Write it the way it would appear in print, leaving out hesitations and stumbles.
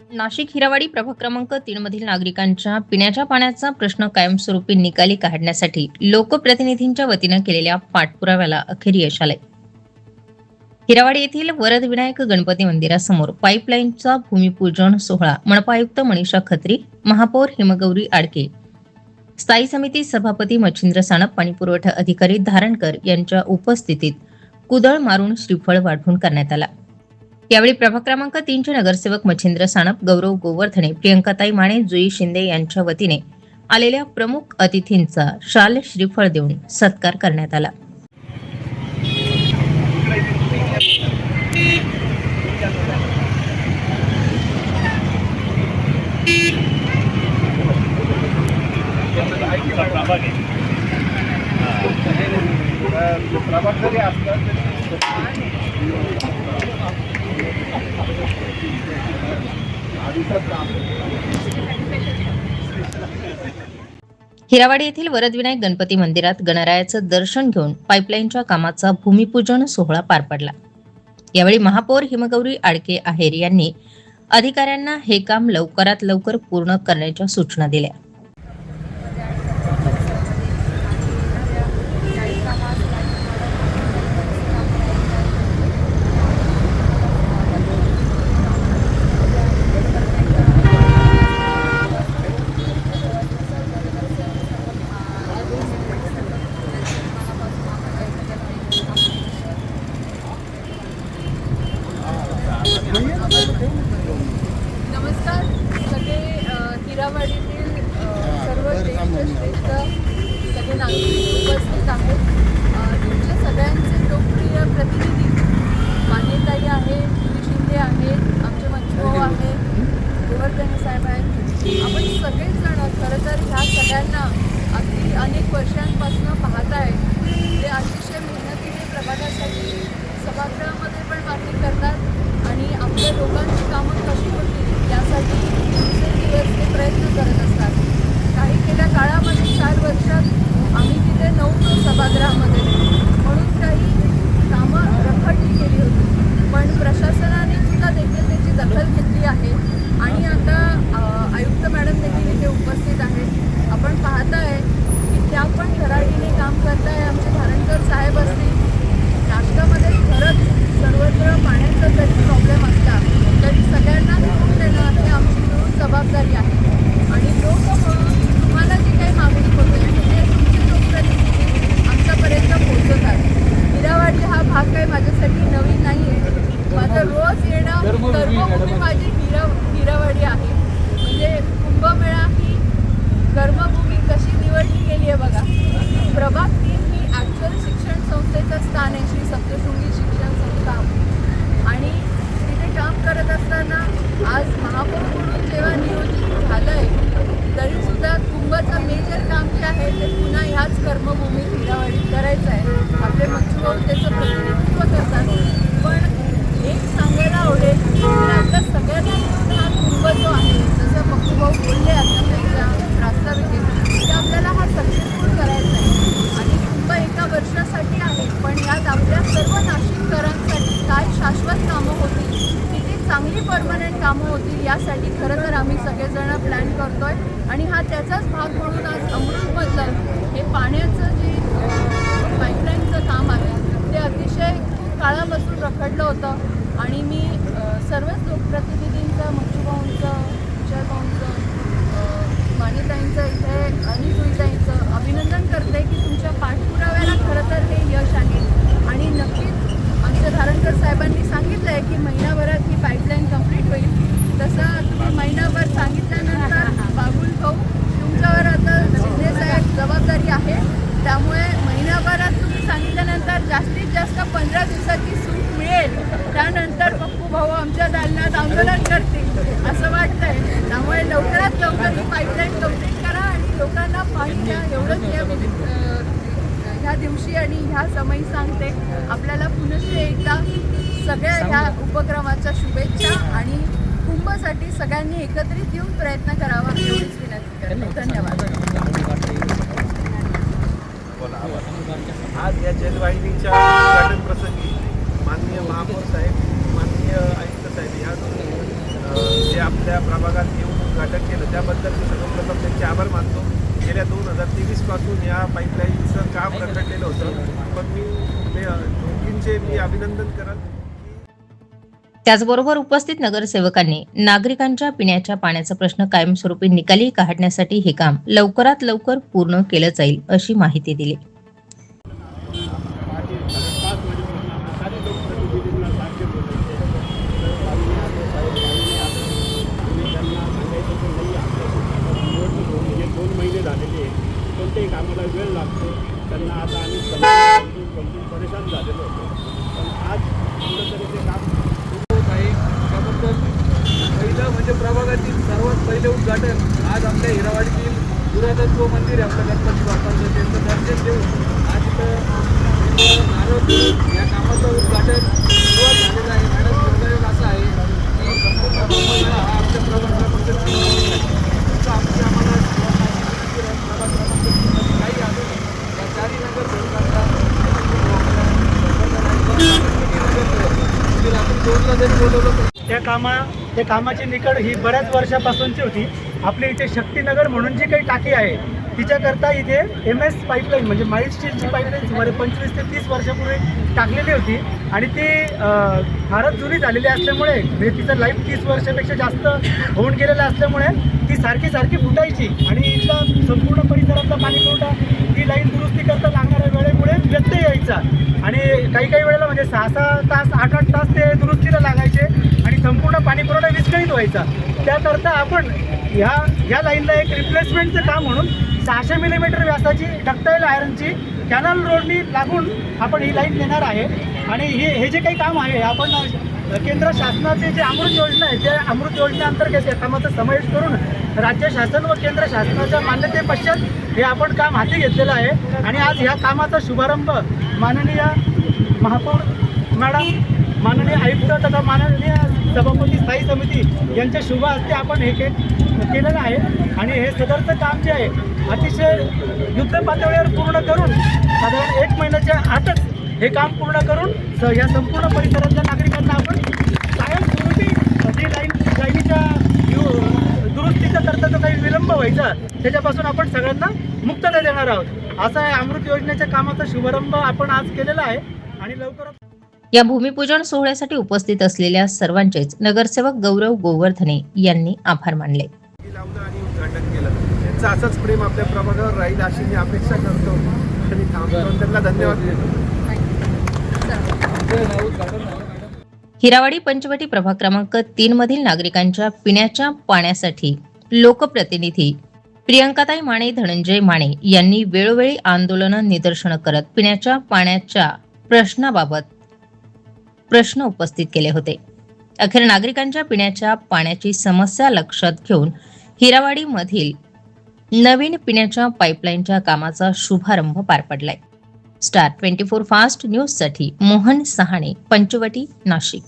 नाशिक हिरावाडी प्रभाग क्रमांक 3 मधील नागरिकांच्या पिण्याच्या पाण्याचा प्रश्न कायमस्वरूपी निकाली काढण्यासाठी लोकप्रतिनिधींच्या वतीनं केलेल्या पाठपुराव्याला अखेर यश आलंय. हिरावाडी येथील वरदविनायक गणपती मंदिरासमोर पाईपलाईनचा भूमिपूजन सोहळा मनपा आयुक्त मनीषा खत्री, महापौर हिमगौरी आडके, स्थायी समिती सभापती मच्छिंद्र सानप, पाणीपुरवठा अधिकारी धारणकर यांच्या उपस्थितीत कुदळ मारून श्रीफळ वाढवून करण्यात आला. यावेळी प्रभाग क्रमांक 3 चे नगरसेवक मच्छिंद्र सानप, गौरव गोवर्धने, प्रियंकाताई माने, जुई शिंदे यांच्या वतीने आलेल्या प्रमुख अतिथींचा शाल श्रीफळ देऊन सत्कार करण्यात आला. हिरावाडी येथील वरदविनायक गणपती मंदिरात गणरायाचं दर्शन घेऊन पाईपलाईनच्या कामाचा भूमिपूजन सोहळा पार पडला. यावेळी महापौर हिमगौरी आडके आहेर यांनी अधिकाऱ्यांना हे काम लवकरात लवकर पूर्ण करण्याच्या सूचना दिल्या. नमस्कार सगळे हिरावाडीतील सर्व श्रेष्ठ सगळे नागरिक उपस्थित आहेत. तुमच्या सगळ्यांचे लोकप्रिय प्रतिनिधी मान्यताई आहे, जुई शिंदे आहेत, आमचे मंचूभाऊ आहे, गोवर्धने साहेब आहेत. आपण सगळेजण खरं तर ह्या सगळ्यांना अगदी अनेक वर्षांपासून पाहत आहे. ते अतिशय मेहनतीने प्रभागासाठी सभागृहामध्ये पण मागणी करतात आणि आपल्या लोकांची कामं कशी होतील यासाठी दिवसेंदिवस ते प्रयत्न करत असतात. काही गेल्या काळामध्ये 4 वर्षात आम्ही तिथे नव्हतो सभागृहामध्ये, म्हणून काही कामं रखडली गेली होती. पण प्रशासनाने सुद्धा देखील त्याची दखल घेतली आहे आणि आता आयुक्त मॅडम देखील इथे उपस्थित आहेत. आपण पाहताय की त्या पण धडाडीने काम करताय. आमचे धारणकर साहेब असतील. नाशकामध्ये खरंच सर्वत्र पाण्याचा जरी प्रॉब्लेम असला तरी सगळ्यांना मिळून देणं हे आमची मिळून जबाबदारी आहे. आणि लोक म्हणून तुम्हाला जी काही मागणी होते ते तुमचे लोकप्रतिनिधी आमच्यापर्यंत पोहोचवतात. हिरावाडी हा भाग काही माझ्यासाठी नवीन नाही आहे. माझं रोज येणं कर्मभूमी माझी हिरावाडी आहे. म्हणजे कुंभमेळा ही कर्मभूमी कशी निवडली गेली आहे बघा. प्रभाग 3 ही ॲक्च्युअल शिक्षण संस्थेचं स्थान आहे, श्री सप्तशृंगी शिक्षण संस्था. आणि तिथे काम करत असताना आज महापौर म्हणून जेव्हा नियोजित झालं आहे तरीसुद्धा कुंभचं मेजर काम जे आहे ते पुन्हा ह्याच कर्मभूमीत हिरावाडीत करायचं आहे. आपले मंचूभाऊ त्याचं प्रतिनिधित्व करतात. पण एक सांगायला आवडेल तर आता सगळ्यांना मिळून हा कुंभ जो आहे, जसं पप्पूभाऊ बोलले आता त्यांच्या प्रास्ताविकेत, की आपल्याला हा सक्सेसफुल करायचा आहे. आणि कुंभ एका वर्षासाठी आहे, पण यात आपल्या सर्व नाशिककरांसाठी काय शाश्वत कामं होतील, किती चांगली परमनंट कामं होतील यासाठी खरं तर आम्ही सगळेजण प्लॅन करतोय. आणि हा त्याचाच भाग म्हणून आज अमृतमधलं हे पाण्याचं जे पाईपलाईनचं काम आहे ते अतिशय काळापासून रखडलं होतं. आणि मी सर्वच लोकप्रतिनिधींचं, मंचूभाऊंचं, विचारभाऊंचं, मान्यताईंचं इथे आणि जुईताईंचं अभिनंदन करते की तुमच्या पाठपुराव्याला खरं तर हे यश आहे. आणि नक्कीच आमच्या धारणकर साहेबांनी सांगितलं आहे की महिनाभरात ही पाईपलाईन कंप्लीट होईल. तसं तुम्ही महिनाभर सांगितल्यानंतर बाबुल भाऊ तुमच्यावर आता शिंदे साहेब जबाबदारी आहे. त्यामुळे महिनाभरात तुम्ही सांगितल्यानंतर जास्तीत जास्त 15 दिवसाची सूट मिळेल. त्यानंतर पप्पू भाऊ आमच्या दालनात आंदोलन करतील असं वाटतंय. त्यामुळे लवकरात लवकर ही पाईपलाईन कंप्लीट करा आणि लोकांना पाणी द्या. एवढंच ह्या दिवशी आणि ह्या समयी सांगते. आपल्याला पुनश्च एकदा सगळ्या ह्या उपक्रमाच्या शुभेच्छा आणि कुंभसाठी सगळ्यांनी एकत्रित येऊन प्रयत्न करावा एवढीच विनंती करते. धन्यवाद. आज या जलवाहिनीच्या उद्घाटन प्रसंगी माननीय महापौर साहेब, माननीय आयुक्त साहेब या जे आपल्या प्रभागात येऊन उद्घाटन केलं त्याबद्दल मी सर्वप्रथम त्यांचे आभार मानतो. गेल्या 2023 पासून या पाईपलाईनचं काम रखडलेलं होतं, पण मी दोघींचे अभिनंदन करत. त्याचबरोबर उपस्थित नगरसेवकांनी नागरिकांच्या पिण्याच्या पाण्याचा प्रश्न कायमस्वरूपी निकाली काढण्यासाठी हे काम लवकरात लवकर पूर्ण केलं जाईल अशी माहिती दिली. कोणत्याही कामाला वेळ लागतो त्यांना आता आम्ही समजून परेशान झालेलो होतो, पण आज कुठं तरी ते काम सुरू होत आहे. त्याबद्दल पहिलं म्हणजे प्रभागातील सर्वात पहिले उद्घाटन आज आपल्या हिरावाडीतील पुरातत्व मंदिर आहे आपल्या गणपती बाप्पाचं, त्यांचं दर्शन देऊन आज इथं नारळ या कामाचं उद्घाटन सुरुवात झालेलं आहे. मॅडम दुर्दैव असं आहे की संपूर्ण कुंभमेळा हा आमच्या प्रभागाला फक्त 3 महिने आहे. फक्त आमची आम्हाला काही आलो या 4 नगर सरकारला जोडला जरी बोलवलं त्या कामाची निकड ही बऱ्याच वर्षापासूनची होती. आपल्या इथे शक्तीनगर म्हणून जी काही टाकी आहे तिच्याकरता इथे MS पाईपलाईन म्हणजे माइल्ड स्टीलची पाईपलाईन सुमारे 25 ते 30 वर्षापूर्वी टाकलेली होती आणि ती फारच जुनी झालेली असल्यामुळे म्हणजे तिचं लाईफ 30 वर्षापेक्षा जास्त होऊन गेलेलं असल्यामुळे ती सारखी फुटायची आणि इथला संपूर्ण परिसरातला पाणी पुरवठा ती लाईन दुरुस्ती करता लागणाऱ्या वेळेमुळे व्यत्यय यायचा आणि काही वेळेला म्हणजे 6-6 तास 8-8 तास ते दुरुस्तीला लागायचे आणि संपूर्ण पाणी पुरवठा विस्कळीत व्हायचा. त्याकरता आपण ह्या लाईनला एक रिप्लेसमेंटचं काम म्हणून 600 मिलीमीटर व्यासाची डक्टाईल आयरनची कॅनल रोडनी लागून आपण ही लाईन देणार आहे. आणि हे जे काही काम आहे आपण केंद्र शासनाचे जे अमृत योजना आहे त्या अमृत योजनेअंतर्गत या कामाचा समावेश करून राज्य शासन व केंद्र शासनाच्या मान्यतेपश्चात हे आपण काम हाती घेतलेलं आहे. आणि आज ह्या कामाचा शुभारंभ माननीय महापौर मॅडम, माननीय आयुक्त तथा माननीय सभापती स्थायी समिती यांच्या शुभ हस्ते आपण हे केलेलं आहे. आणि हे सदरचं काम जे आहे अतिशय युद्ध पातळीवर पूर्ण करून साधारण 1 महिन्याच्या आतच हे काम पूर्ण करून या संपूर्ण परिसरातल्या नागरिकांना आपण कायमस्वरूपी जी लाईनीच्या दुरुस्तीचा करता जो काही विलंब व्हायचा त्याच्यापासून आपण सगळ्यांना मुक्तता देणार आहोत. असा आहे अमृत योजनेच्या कामाचा शुभारंभ आपण आज केलेला आहे. आणि लवकरच या भूमिपूजन सोहळ्यासाठी उपस्थित असलेल्या सर्वांचेच नगरसेवक गौरव गोवर्धने यांनी आभार मानले. लावलं आणि उद्घाटन केलं. त्यांचं असंच प्रेम आपल्या प्रभागावर राहील अशी मी अपेक्षा करतो आणि थांबतो. त्यांना धन्यवाद देतो. हिरावाडी पंचवटी प्रभाग क्रमांक 3 मधील नागरिकांच्या पिण्याच्या पाण्यासाठी लोकप्रतिनिधी प्रियंकाताई माने, धनंजय माने यांनी वेळोवेळी आंदोलनं, निदर्शनं करत पिण्याच्या पाण्याच्या प्रश्नाबाबत प्रश्न उपस्थित केले होते. अखेर नागरिकांच्या पिण्याच्या पाण्याची समस्या लक्षात घेऊन हिरावाडी मधील नवीन पिण्याच्या पाईपलाईनच्या कामाचा शुभारंभ पार पडलाय. स्टार 24 फास्ट न्यूज साठी मोहन सहाणे, पंचवटी, नाशिक.